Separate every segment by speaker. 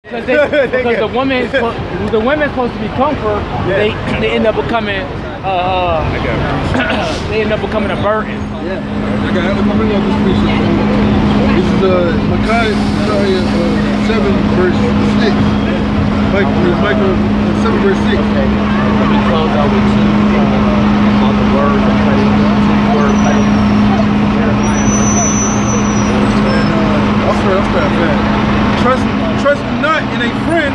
Speaker 1: Because the women's supposed to be comfort. They end up becoming they end up becoming a burden.
Speaker 2: Yeah. I got it. Let me know this piece. This is Micaiah 7 verse 6. Micah 7 verse 6.
Speaker 3: Let me close out with two on the word.
Speaker 2: I'll start fast. Trust not in a friend,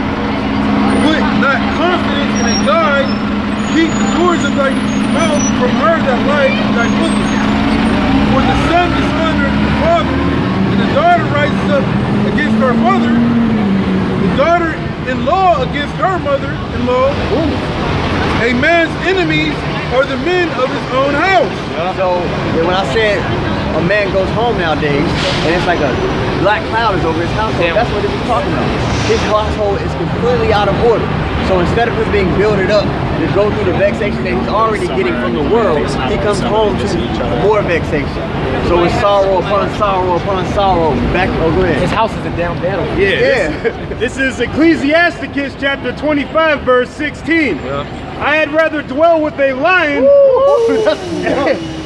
Speaker 2: put not confidence in a guide. Keep the doors of thy mouth from her that lie in thy bosom. For the son dishonoreth the father, and the daughter rises up against her mother, the daughter-in-law against her mother-in-law. A man's enemies are the men of his own house.
Speaker 3: So when I said a man goes home nowadays, and it's like a black cloud is over his household, that's what it was talking about. His household is completely out of order. So instead of him being builded up to go through the vexation that he's already getting from the world, he comes home to more vexation. So it's sorrow upon sorrow upon sorrow. Go ahead.
Speaker 1: His house is a damn battle.
Speaker 4: This is Ecclesiasticus chapter 25 verse 16. I had rather dwell with a lion.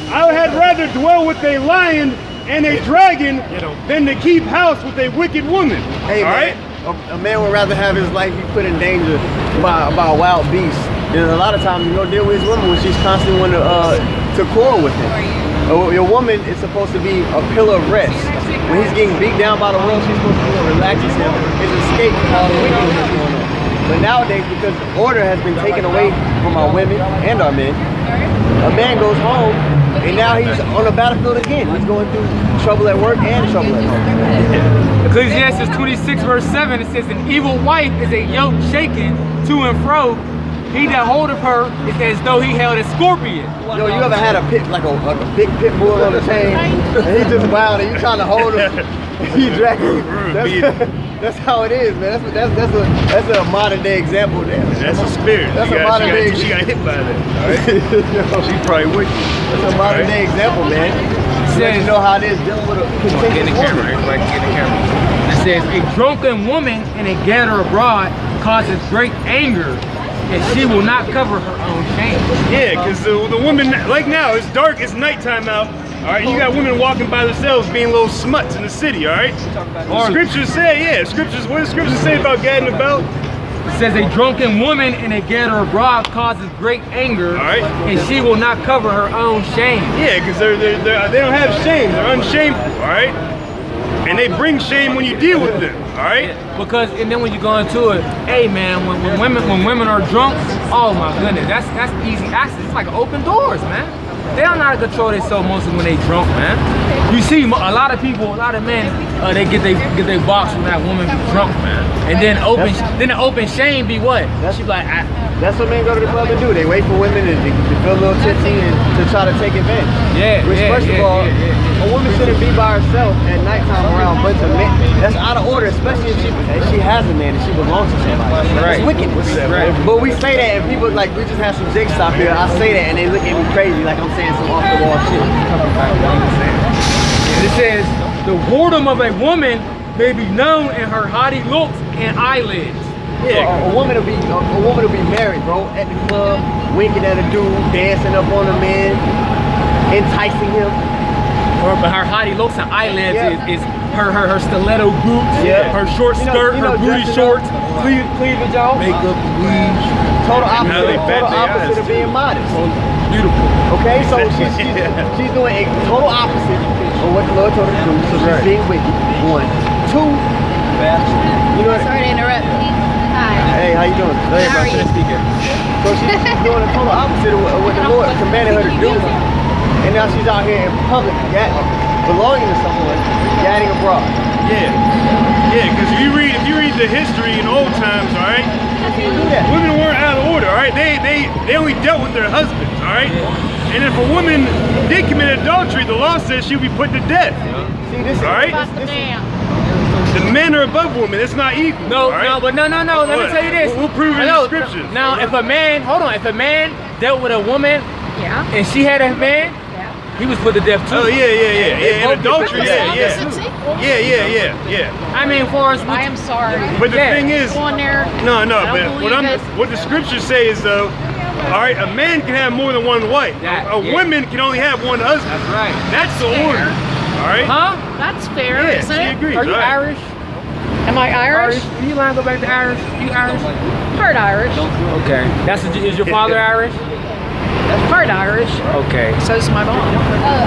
Speaker 4: I had rather dwell with a lion and a dragon than to keep house with a wicked woman.
Speaker 3: Hey, all right? A man would rather have his life be put in danger by a wild beast. And a lot of times you don't deal with his woman when she's constantly wanting to quarrel with him. Your woman is supposed to be a pillar of rest. When he's getting beat down by the world, she's supposed to be what relaxes him, his escape from all the wickedness going on. But nowadays, because order has been taken away from our women and our men, a man goes home and now he's on the battlefield again. He's going through trouble at work and trouble at home.
Speaker 1: Ecclesiastes 26 verse 7, it says, an evil wife is a yoke shaken to and fro. He that holdeth her is as though he held a scorpion.
Speaker 3: Yo, you ever had a pit, like a big pit bull on the chain, and he's just wild and you trying to hold him, he drag him. That's how it is, man. That's a modern day example there.
Speaker 4: That's a spirit.
Speaker 3: That's a modern day.
Speaker 4: She got hit by that. All right? She probably wicked.
Speaker 3: That's a modern day example, man. It says, you know how it is dealing with a
Speaker 1: get in the camera. Everybody get in the camera. It says, a drunken woman in a gatter abroad causes great anger, and she will not cover her own shame.
Speaker 4: Yeah, because the women, like now, it's dark, it's nighttime out. All right, you got women walking by themselves being little smuts in the city, all right? Scriptures say, scriptures, what does scriptures say about gadding about?
Speaker 1: It says a drunken woman in a gatter abroad causes great anger, and she will not cover her own shame.
Speaker 4: Yeah, because they don't have shame, they're unshameful, all right? And they bring shame when you deal with them, all right?
Speaker 1: Because, and then when you go into it, hey man, when women are drunk, oh my goodness, that's easy access. It's like open doors, man. They don't know how to control themselves mostly when they drunk, man. You see a lot of people, a lot of men, they get their box when that woman be drunk, man. And then the open shame be what? She be like,
Speaker 3: that's what men go to the club and do. They wait for women to feel a little tipsy and to try to take advantage. First of all, a woman shouldn't be by herself at nighttime around a bunch of men. That's out of order, especially if she has a man and she belongs to somebody. It's wickedness. But we say that and people like, we just have some jig stop here. I say that and they look at me crazy like I'm saying some off the wall shit.
Speaker 1: It says, the whoredom of a woman may be known in her haughty looks and eyelids.
Speaker 3: Yeah, so a woman will be married, bro, at the club, winking at a dude, dancing up on a man, enticing him.
Speaker 1: But her haughty looks and eyelids is her stiletto boots, her short skirt, her booty shorts, cleavage out,
Speaker 2: makeup, weave.
Speaker 3: Total opposite of being modest.
Speaker 1: Beautiful.
Speaker 3: Okay, so she's doing a total opposite of what the Lord told her to do. So she's being wicked. 1, 2. You know what?
Speaker 5: Sorry to interrupt. Hi.
Speaker 3: Hey, how you doing?
Speaker 5: How are you?
Speaker 3: So she's doing the total opposite of what the Lord commanded her to do. And now she's out here in public, belonging to someone, gadding abroad.
Speaker 4: Yeah, because if you read the history in old times, all right, women weren't out of order, all right. They only dealt with their husbands, all right. And if a woman did commit adultery, the law says she'll be put to death.
Speaker 3: See, this
Speaker 4: all right. The men are above women. It's not equal.
Speaker 1: No.
Speaker 4: Right?
Speaker 1: No. Let me tell you this.
Speaker 4: We'll prove it in the scriptures.
Speaker 1: Now, if a man, if a man dealt with a woman, and she had a man, he was put to death too.
Speaker 4: Oh yeah. In adultery, yeah.
Speaker 5: equal?
Speaker 4: Yeah.
Speaker 1: I mean, for us,
Speaker 5: I am sorry.
Speaker 4: But the
Speaker 1: Yeah.
Speaker 4: thing is,
Speaker 5: Go on there.
Speaker 4: no,
Speaker 5: I don't
Speaker 4: but
Speaker 5: believe it.
Speaker 4: what the scriptures say is though, all right, a man can have more than one wife. A woman can only have one husband.
Speaker 1: That's right.
Speaker 4: That's the order. All right.
Speaker 1: Huh?
Speaker 5: That's fair,
Speaker 4: Yeah,
Speaker 5: isn't
Speaker 4: she
Speaker 5: it?
Speaker 4: agrees.
Speaker 1: Are you
Speaker 4: right.
Speaker 1: Irish?
Speaker 5: Am I Irish?
Speaker 1: Do you want to go back to Irish? You Irish?
Speaker 5: Part Irish.
Speaker 1: Okay. Is your father Irish?
Speaker 5: Part Irish.
Speaker 1: Okay.
Speaker 5: So's my mom.
Speaker 6: I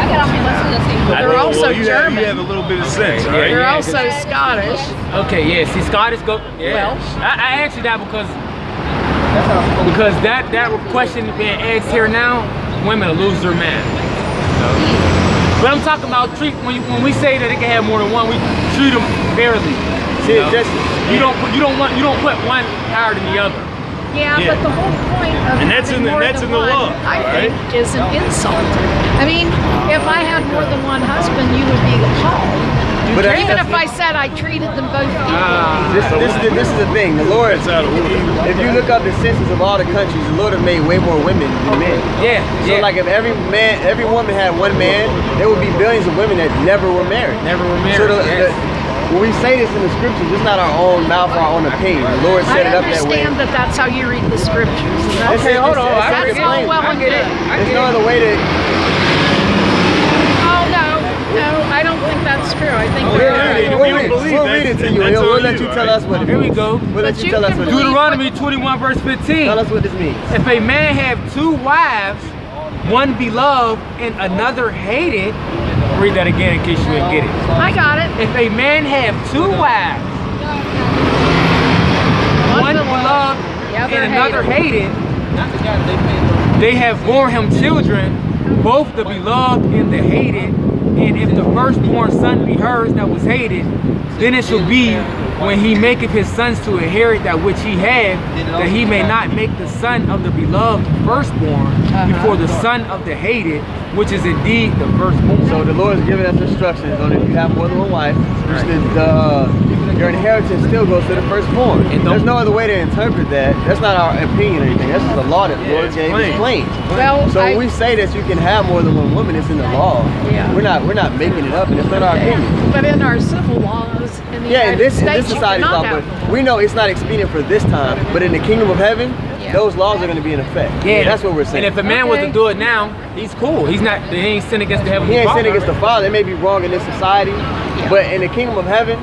Speaker 6: got off my list to see.
Speaker 4: I
Speaker 5: They're
Speaker 4: know,
Speaker 5: also
Speaker 4: well, you
Speaker 5: German.
Speaker 4: have a little bit of sense, all right?
Speaker 5: They're
Speaker 1: Yeah,
Speaker 5: also Scottish.
Speaker 1: Okay, yeah. See, Scottish go. Yeah.
Speaker 5: Welsh.
Speaker 1: I asked you that because that question being asked here now, women will lose their man. But I'm talking about when we say that they can have more than one, we treat them fairly.
Speaker 3: See,
Speaker 1: You don't put one higher than the other.
Speaker 5: Yeah,
Speaker 4: Yeah.
Speaker 5: but the whole point of
Speaker 4: And that's
Speaker 5: having
Speaker 4: in the-
Speaker 5: more
Speaker 4: that's
Speaker 5: than
Speaker 4: in the
Speaker 5: one,
Speaker 4: law,
Speaker 5: I
Speaker 4: right?
Speaker 5: think, is an insult. I mean, if I had more than one husband, you would be appalled.
Speaker 3: But that's-
Speaker 5: Even if
Speaker 3: that's-
Speaker 5: I said I treated them both equally.
Speaker 3: This is the thing. The Lord,
Speaker 4: That's out of order.
Speaker 3: if you look up the census of all the countries, the Lord have made way more women than men.
Speaker 1: Yeah.
Speaker 3: So
Speaker 1: yeah.
Speaker 3: like if every woman had one man, there would be billions of women that never were married.
Speaker 1: Never were
Speaker 3: So
Speaker 1: married. Yes.
Speaker 3: when we say this in the scriptures, it's not our own mouth or our own opinion. The Lord set
Speaker 5: I
Speaker 3: it up that way.
Speaker 5: understand that that's how you read the scriptures. And
Speaker 3: It's-
Speaker 5: that's,
Speaker 3: it's-
Speaker 1: hold on.
Speaker 3: it's
Speaker 1: I
Speaker 3: not
Speaker 1: get it.
Speaker 5: all
Speaker 3: explained.
Speaker 5: well
Speaker 1: I
Speaker 5: and
Speaker 1: get
Speaker 5: good.
Speaker 1: it. I
Speaker 3: There's
Speaker 1: get
Speaker 3: no
Speaker 1: it.
Speaker 3: other way to.
Speaker 5: Oh, no, I don't think that's true. I think
Speaker 3: We'll
Speaker 5: they're
Speaker 3: read
Speaker 5: right.
Speaker 3: it.
Speaker 4: If you don't believe
Speaker 3: We'll
Speaker 4: that,
Speaker 3: read it to
Speaker 4: then
Speaker 3: you.
Speaker 4: that's
Speaker 3: We'll
Speaker 4: on
Speaker 3: let
Speaker 4: you,
Speaker 3: you tell
Speaker 4: all
Speaker 3: us what it
Speaker 1: Here we
Speaker 3: means.
Speaker 1: go.
Speaker 3: We'll let
Speaker 5: But
Speaker 3: you
Speaker 5: you
Speaker 3: tell us
Speaker 5: can
Speaker 3: what it means.
Speaker 1: Deuteronomy 21 verse 15.
Speaker 3: Tell us what this means.
Speaker 1: If a man have two wives, one beloved and another hated, read that again in case you didn't get it.
Speaker 5: I got it.
Speaker 1: If a man have two wives, one beloved
Speaker 5: the other
Speaker 1: and another hated, they have borne him children, both the beloved and the hated. And if the firstborn son be hers that was hated, then it shall be when he maketh his sons to inherit that which he had, that he may not make the son of the beloved firstborn before the son of the hated, which is indeed the firstborn.
Speaker 3: So the Lord has given us instructions on if you have more than one wife, your inheritance still goes to the firstborn.
Speaker 1: And
Speaker 3: There's
Speaker 1: don't-
Speaker 3: no other way to interpret that. That's not our opinion or anything. That's just a law that the Lord
Speaker 4: it's
Speaker 3: gave
Speaker 4: plain.
Speaker 3: explained.
Speaker 5: Well,
Speaker 3: So when we say that you can have more than one woman, it's in the law.
Speaker 5: Yeah.
Speaker 3: We're not making it up, and it's not our opinion.
Speaker 5: but in our civil laws in the
Speaker 3: Yeah, in
Speaker 5: United
Speaker 3: this
Speaker 5: States,
Speaker 3: society's
Speaker 5: you
Speaker 3: law,
Speaker 5: cannot
Speaker 3: but
Speaker 5: have
Speaker 3: we know it's not expedient for this time. But in the kingdom of heaven,
Speaker 5: Yeah.
Speaker 3: those laws are going to be in effect.
Speaker 1: Yeah,
Speaker 3: That's what we're saying.
Speaker 1: And if a man was to
Speaker 5: Okay.
Speaker 1: do it now, he's cool. He ain't sin against the heavenly
Speaker 3: He ain't
Speaker 1: Father.
Speaker 3: sin against the Father. It may be wrong in this society, but in the kingdom of heaven,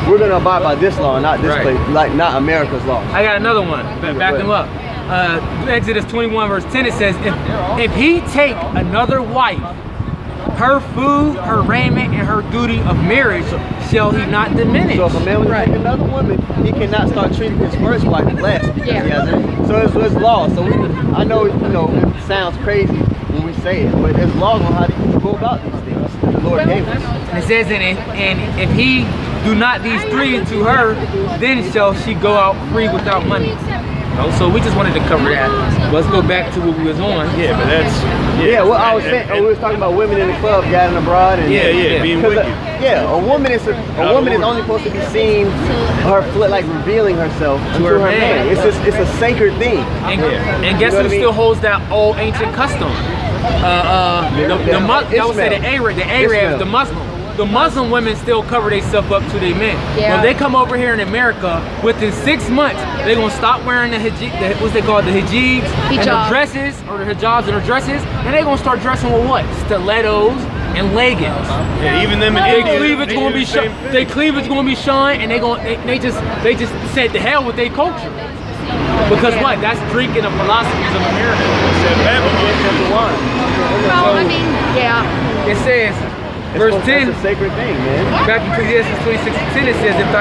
Speaker 3: we're gonna abide by this law, not this
Speaker 1: Right.
Speaker 3: place, like not America's law.
Speaker 1: I got another one. Back them up. Exodus 21 verse 10, it says, if he take another wife, her food, her raiment, and her duty of marriage shall he not diminish.
Speaker 3: So if a man was to take another woman, he cannot start treating his first wife less because he has it. So it's law. So I know it sounds crazy when we say it, but there's laws on how to go about these things that the Lord gave us.
Speaker 1: And it says, and if he do not these three to her, then shall she go out free without money. So we just wanted to cover that. Let's go back to what we was on.
Speaker 4: Yeah, but that's
Speaker 3: Yeah, what I was saying, we was talking about women in the club gathering abroad, and
Speaker 4: being
Speaker 3: 'cause,
Speaker 4: wicked.
Speaker 3: a woman is only supposed to be seen, like revealing herself to her man. It's a sacred thing.
Speaker 1: And guess
Speaker 3: You know
Speaker 1: who
Speaker 3: what I mean?
Speaker 1: still holds that old ancient custom? I would say the Arabs, the Muslim. The Muslim women still cover themselves up to their men.
Speaker 5: Yeah.
Speaker 1: When they come over here in America, within 6 months, they're gonna stop wearing the hijab, what's they called, the hijabs, and the
Speaker 5: Hijab.
Speaker 1: dresses, or the hijabs and the dresses, and they're gonna start dressing with what? Stilettos and leggings.
Speaker 4: Yeah, even them in
Speaker 1: Their
Speaker 4: India,
Speaker 1: cleavage
Speaker 4: they
Speaker 1: gonna
Speaker 4: do
Speaker 1: be
Speaker 4: the same
Speaker 1: showing.
Speaker 4: thing.
Speaker 1: Their cleavage gonna be showing, and they just said to hell with their culture. Because what? That's drinking the philosophies of America.
Speaker 4: Said Babylon.
Speaker 5: Well, I mean, yeah.
Speaker 1: It says, verse 10,
Speaker 3: It's a sacred thing, man.
Speaker 1: back in Ecclesiastes 26:10, it says, if thy